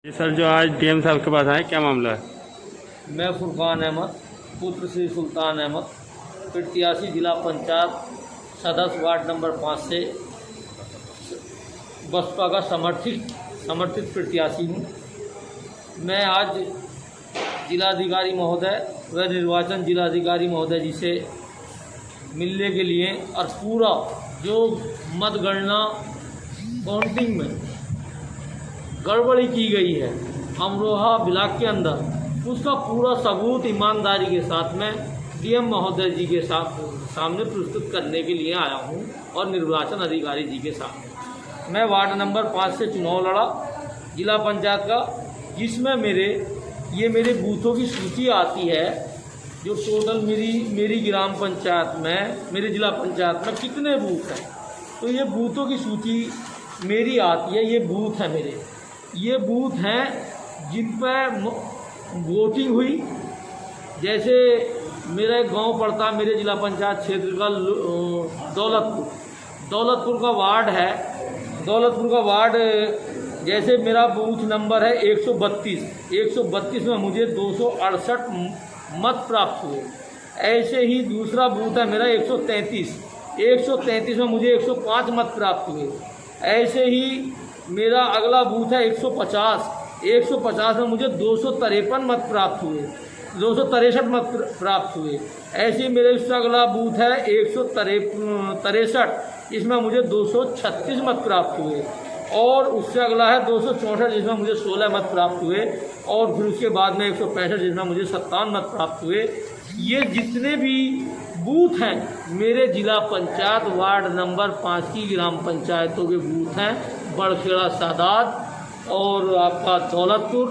जी sir, जो आज DM साहब के पास आए, क्या मामला है? मैं फुरकान अहमद, पुत्र श्री सुल्तान अहमद, प्रत्याशी जिला पंचायत सदस्य वार्ड नंबर 5 से बसपा का समर्थित प्रत्याशी हूँ। मैं आज जिलाधिकारी महोदय व निर्वाचन जिलाधिकारी महोदय जी से मिलने के लिए और पूरा जो मतगणना काउंटिंग में गड़बड़ी की गई है अमरोहा ब्लॉक के अंदर, उसका पूरा सबूत ईमानदारी के साथ में डीएम महोदय जी के सामने प्रस्तुत करने के लिए आया हूं और निर्वाचन अधिकारी जी के साथ। मैं वार्ड नंबर 5 से चुनाव लड़ा जिला पंचायत का, जिसमें मेरे बूथों की सूची आती है, जो टोटल मेरी ग्राम पंचायत में, मेरे जिला पंचायत में कितने बूथ हैं, तो ये बूथों की सूची मेरी आती है। ये बूथ है मेरे, ये बूथ हैं जिन पर वोटिंग हुई। जैसे मेरा एक गांव पड़ता है मेरे जिला पंचायत क्षेत्र का दौलतपुर का वार्ड है। दौलतपुर का वार्ड, जैसे मेरा बूथ नंबर है 132 में मुझे 268 मत प्राप्त हुए। ऐसे ही दूसरा बूथ है मेरा 133 में मुझे 105 मत प्राप्त हुए। ऐसे ही मेरा अगला बूथ है 150 में मुझे 253 मत प्राप्त हुए, 263 मत प्राप्त हुए। ऐसे ही मेरे इससे अगला बूथ है 163, इसमें मुझे 236 मत प्राप्त हुए। और उससे अगला है 264, जिसमें मुझे 16 मत प्राप्त हुए। और फिर उसके बाद में 165, जिसमें मुझे 57 मत प्राप्त हुए। ये जितने भी बूथ हैं मेरे जिला पंचायत वार्ड नंबर 5 की ग्राम पंचायतों के बूथ हैं। बड़खेड़ा सादात और आपका दौलतपुर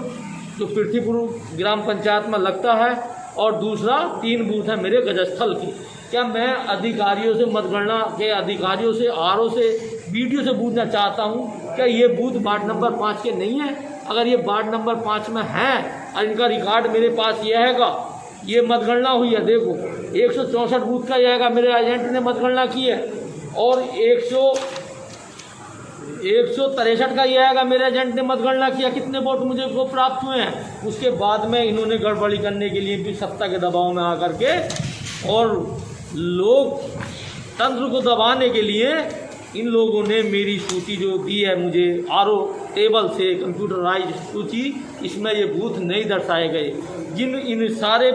जो पृथ्वीपुर ग्राम पंचायत में लगता है, और दूसरा 3 बूथ है मेरे गजस्थल की। क्या मैं अधिकारियों से, मतगणना के अधिकारियों से, आरओ से, बीडीओ से पूछना चाहता हूँ, क्या ये बूथ वार्ड नंबर 5 के नहीं है? अगर ये वार्ड नंबर 5 में हैं और इनका रिकॉर्ड मेरे पास ये हैगा, ये मतगणना हुई है, देखो 164 बूथ का ये हैगा, मेरे एजेंट ने मतगणना की है। और 163 का ये हैगा, मेरे एजेंट ने मतगणना किया, कितने वोट मुझे को प्राप्त हुए हैं। उसके बाद में इन्होंने गड़बड़ी करने के लिए भी सत्ता के दबाव में आकर के और लोग तंत्र को दबाने के लिए इन लोगों ने मेरी सूची जो दी है मुझे आरओ टेबल से, कंप्यूटराइज सूची, इसमें ये बूथ नहीं दर्शाए गए। इन सारे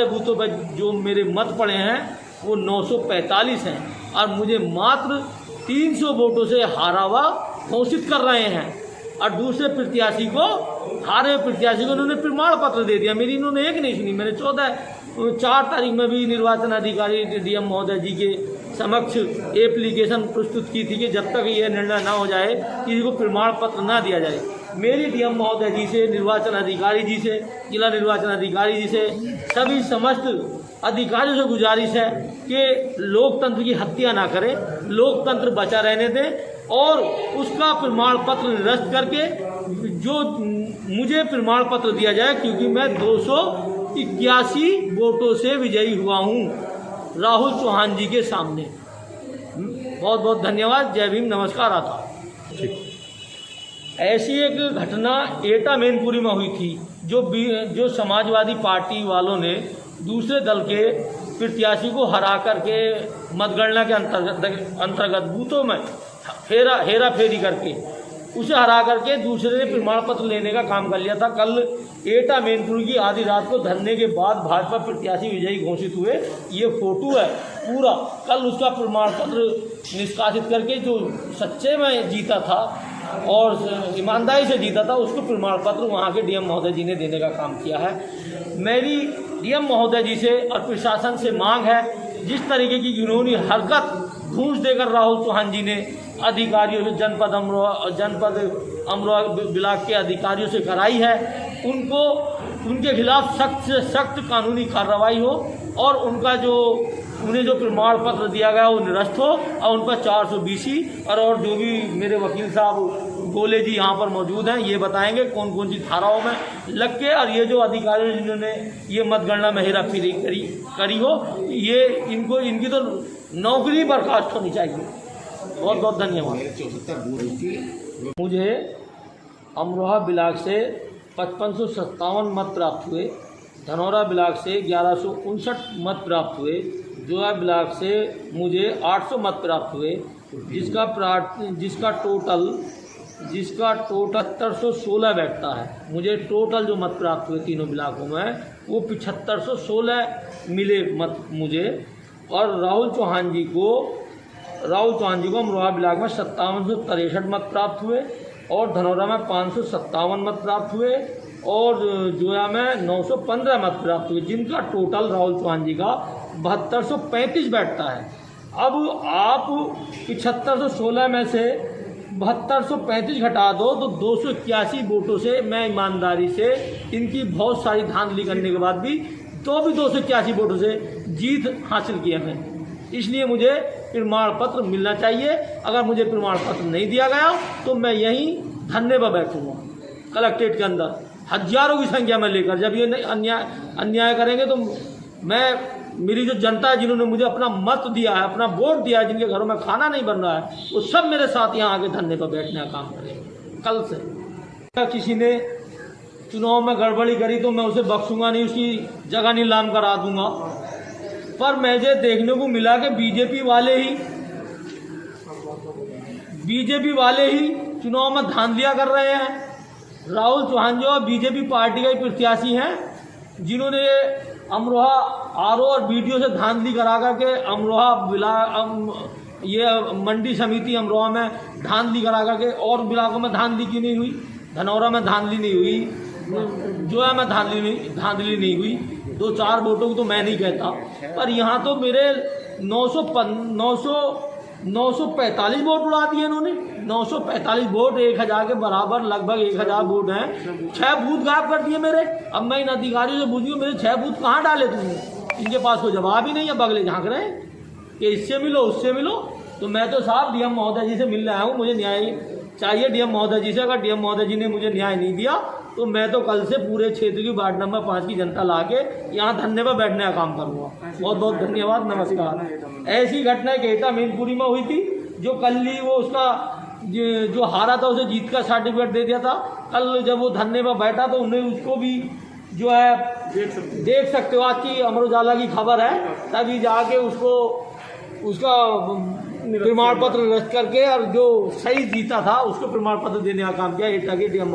बूथों पर जो मेरे मत पड़े हैं वो 945 हैं, और मुझे मात्र 300 वोटों से हारा हुआ घोषित कर रहे हैं। और दूसरे प्रत्याशी को, हारे प्रत्याशी को इन्होंने प्रमाण पत्र दे दिया। मेरी इन्होंने एक नहीं सुनी। मैंने 4 तारीख में भी निर्वाचन अधिकारी डीएम महोदय जी के समक्ष एप्लीकेशन प्रस्तुत की थी कि जब तक ये निर्णय ना हो जाए किसी को प्रमाण पत्र ना दिया जाए। मेरी डीएम महोदय जी से, निर्वाचन अधिकारी जी से, जिला निर्वाचन अधिकारी जी से, सभी समस्त अधिकारियों से गुजारिश है कि लोकतंत्र की हत्या ना करें, लोकतंत्र बचा रहने दें, और उसका प्रमाण पत्र निरस्त करके जो मुझे प्रमाण पत्र दिया जाए, क्योंकि मैं 281 वोटों से विजयी हुआ हूँ राहुल चौहान जी के सामने। बहुत बहुत धन्यवाद। जय भीम, नमस्कार। आता ऐसी एक घटना एटा मैनपुरी में हुई थी, जो समाजवादी पार्टी वालों ने दूसरे दल के प्रत्याशी को हरा करके मतगणना के अंतर्गत बूथों में हेरा फेरी करके उसे हरा करके दूसरे ने प्रमाण पत्र लेने का काम कर लिया था। कल एटा मैनपुरी की आधी रात को धरने के बाद भाजपा प्रत्याशी विजयी घोषित हुए। ये फोटो है पूरा। कल उसका प्रमाण पत्र निष्कासित करके जो सच्चे में जीता था और ईमानदारी से जीता था, उसको प्रमाण पत्र वहाँ के डीएम महोदय जी ने देने का काम किया है। मेरी डीएम महोदय जी से और प्रशासन से मांग है, जिस तरीके की इन्होंने हरकत घूस देकर राहुल चौहान जी ने अधिकारियों से, जनपद अमरोहा ब्लॉक के अधिकारियों से कराई है, उनके खिलाफ सख्त से सख्त कानूनी कार्रवाई हो, और उन्हें जो प्रमाण पत्र दिया गया वो निरस्त हो, और उन पर 420 और जो भी मेरे वकील साहब गोले जी यहाँ पर मौजूद हैं, ये बताएंगे कौन कौन सी धाराओं में लग के, और ये जो अधिकारी जिन्होंने ये मतगणना में हेरा फेरी करी हो, ये इनकी तो नौकरी बर्खास्त होनी चाहिए। बहुत बहुत धन्यवाद। मुझे अमरोहा ब्लॉक से 5557 मत प्राप्त हुए, धनौरा ब्लॉक से 1159 मत प्राप्त हुए, जोया ब्लॉक से मुझे 800 मत प्राप्त हुए, जिसका टोटल 7516 बैठता है। मुझे टोटल जो मत प्राप्त हुए तीनों ब्लॉकों में वो 7516 मिले मत मुझे। और राहुल चौहान जी को अमरोहा ब्लॉक में 5763 मत प्राप्त हुए और धनौरा में 557 मत प्राप्त हुए और जोया में 915 मत प्राप्त हुए, जिनका टोटल राहुल चौहान जी का 7235 बैठता है। अब आप 7516 में से 7235 घटा दो तो 281 वोटों से मैं ईमानदारी से इनकी बहुत सारी धांधली करने के बाद भी 281 वोटों से जीत हासिल की है मैंने। इसलिए मुझे प्रमाण पत्र मिलना चाहिए। अगर मुझे प्रमाण पत्र नहीं दिया गया तो मैं यहीं धरने पर बैठूंगा कलेक्ट्रेट के अंदर हजारों की संख्या में लेकर। जब ये अन्याय करेंगे तो मेरी जो जनता है, जिन्होंने मुझे अपना मत दिया है, अपना वोट दिया है, जिनके घरों में खाना नहीं बन रहा है, वो सब मेरे साथ यहाँ आके धरने पर बैठने का काम करेंगे कल से। किसी ने चुनाव में गड़बड़ी करी तो मैं उसे बख्शूंगा नहीं, उसकी जगह नीलाम करा दूंगा। पर मुझे देखने को मिला कि बीजेपी वाले ही चुनाव में धांधलियां कर रहे हैं। राहुल चौहान जो बीजेपी पार्टी का ही प्रत्याशी हैं, जिन्होंने अमरोहा आरओ और बीडीओ से धांधली करा करके ये मंडी समिति अमरोहा में धांधली करा करके और ब्लॉकों में धांधली क्यों नहीं हुई? धनौरा में धांधली नहीं हुई, जोया में धांधली नहीं हुई। 2-4 वोटों को तो मैं नहीं कहता, पर यहाँ तो मेरे 945 वोट उड़ा दिए इन्होंने। 945 वोट 1000 के बराबर, लगभग 1000 वोट हैं। 6 बूथ गायब कर दिए मेरे। अब मैं इन अधिकारियों से पूछूं मेरे 6 बूथ कहाँ डाले तुमने? इनके पास कोई जवाब ही नहीं है, बगले झांक रहे हैं कि इससे मिलो उससे मिलो। तो मैं तो साहब डीएम महोदय जी से मिलने आया हूँ, मुझे न्याय चाहिए डीएम महोदय जी से। अगर डीएम महोदय जी ने मुझे न्याय नहीं दिया तो मैं तो कल से पूरे क्षेत्र की वार्ड नंबर 5 की जनता लाके यहाँ धरने पर बैठने का काम करूँगा। बहुत बहुत धन्यवाद, नमस्कार। ऐसी घटना केटा मीनपुरी में हुई थी, जो कल ही वो उसका जो हारा था उसे जीत का सर्टिफिकेट दे दिया था। कल जब वो धरने पर बैठा तो उन्हें उसको भी जो है देख सकते हो, आज की अमर उजाला की खबर है, तभी जाके उसका प्रमाण पत्र रद्द करके और जो सही जीता था उसको प्रमाण पत्र देने का काम किया एटा के डीएम।